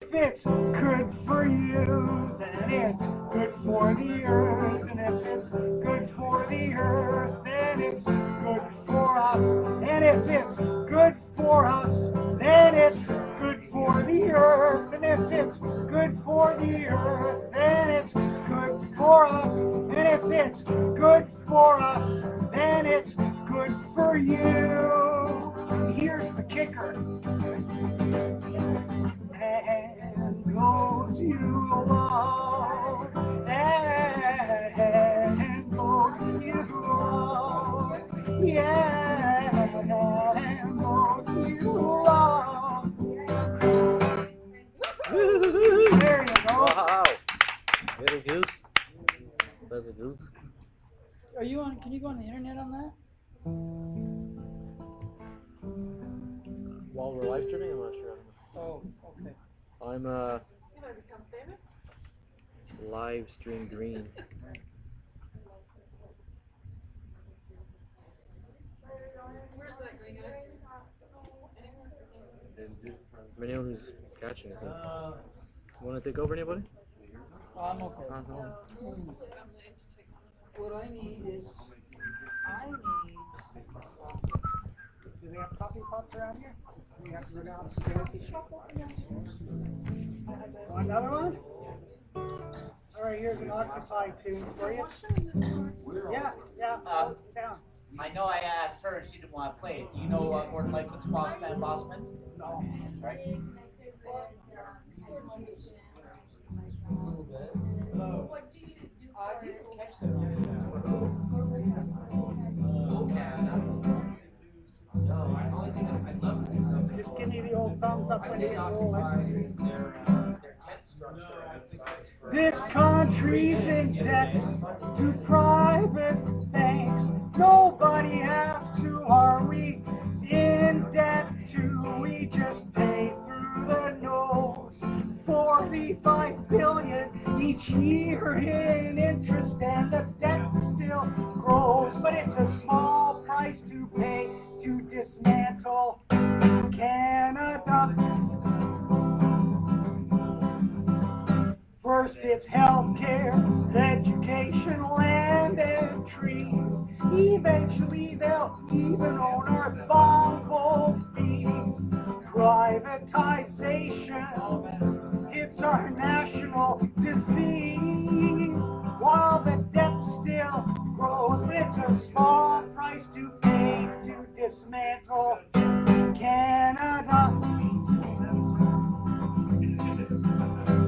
If it's good for you, then it's good for the earth. And if it's good for the earth, then it's good for us. And if it's good for us, then it's good for the earth. And if it's good for the earth, then it's good for us. And if it's good for us, then it's good for you. And here's the kicker. And goes you along, and goes you along, yeah, and goes you along. There you go. Wow. Very good. Very good. Are you on? Can you go on the internet on that? While we're live streaming, I'm not sure. Oh, okay. I'm You want to become famous? live stream green. Where's that going out to? Anyone who's catching is it? Want to take over, anybody? I'm okay. I'm willing to take on. What I need is, Do they have coffee pots around here? We have to go downstairs. Want another one? All right, here's an Occupy tune for you. Yeah. Down. I know I asked her and she didn't want to play it. Do you know Gordon Lightfoot's Bossman Bossman? No. Right. a little bit. You can catch that on Just give me the old thumbs up when you get rolling. This country's in debt to private banks. Nobody asks who are we in debt to. We just pay through the nose. 45 billion each year in interest, and the debt still grows. But it's a small price to pay to dismantle Canada. First it's healthcare, education, land, and trees. Eventually they'll even own our bumblebees. Privatization, it's our national disease. While the debt still grows, but it's a small price to pay to dismantle Canada.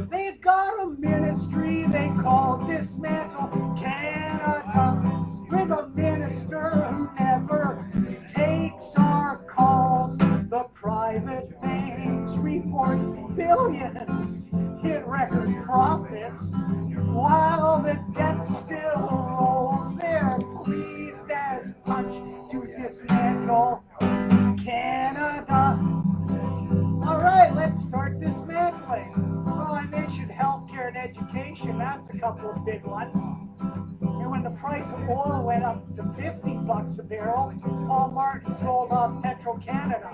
They've got a ministry they call Dismantle Canada, with a minister who never takes our calls. The private banks report billions in record profits, while the debt still rolls. They're pleased as punch to dismantle Canada. All right, let's start dismantling. Well, I mentioned healthcare and education. That's a couple of big ones. And when the price of oil went up to $50 a barrel, Paul Martin sold off Petro-Canada.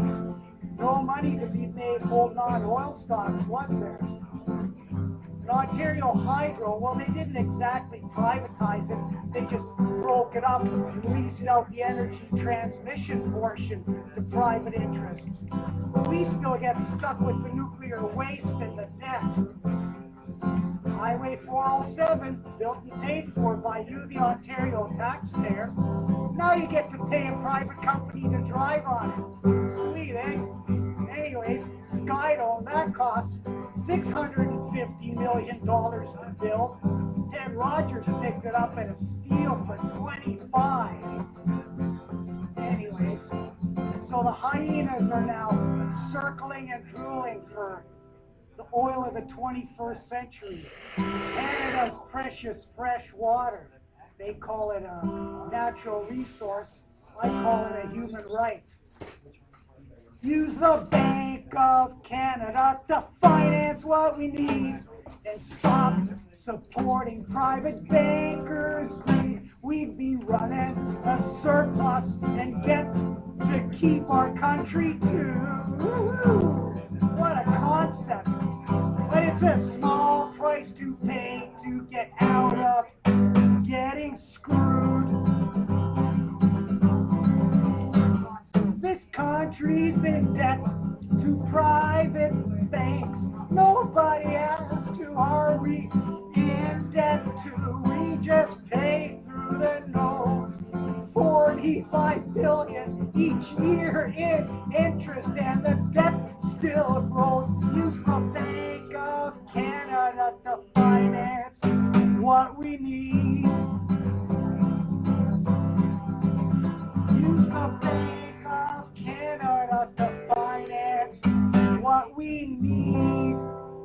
No money to be made holding on oil stocks, was there? And Ontario Hydro, well, they didn't exactly privatize it. They just broke it up and leased out the energy transmission portion to private interests. We still get stuck with the nuclear waste and the debt. Highway 407, built and paid for by you, the Ontario taxpayer. Now you get to pay a private company to drive on it. Sweet, eh? Anyways, Skydome, that cost $650 million to build. Ted Rogers picked it up at a steal for $25. Anyways, so the hyenas are now circling and drooling for the oil of the 21st century. Canada's precious fresh water. They call it a natural resource. I call it a human right. Use the Bank of Canada to finance what we need, and stop supporting private bankers' greed. We'd be running a surplus and get to keep our country too. Woo-hoo. What a concept. It's a small price to pay to get out of getting screwed. This country's in debt to private banks. Nobody asks who are we in debt to. We just pay through the nose. 45 billion each year in interest, and the debt still grows. Use the Bank of Canada to finance what we need. Use the Bank of Canada to finance what we need.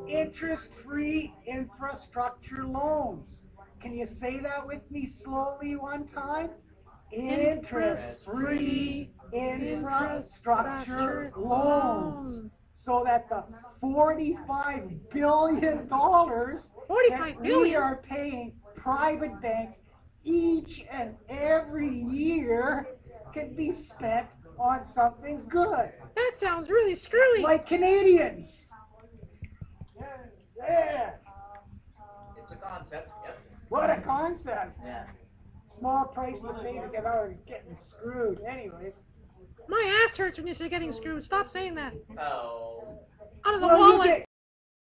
Interest-free infrastructure loans. Can you say that with me slowly one time? Interest-free infrastructure loans. So that the $45 billion that we are paying private banks each and every year can be spent on something good. That sounds really screwy. Like Canadians. Yeah. It's a concept, yep. What a concept. Yeah. Small price to pay to get out of getting screwed. Anyways. My ass hurts when you say getting screwed. Stop saying that. Oh. Out of the Well, wallet.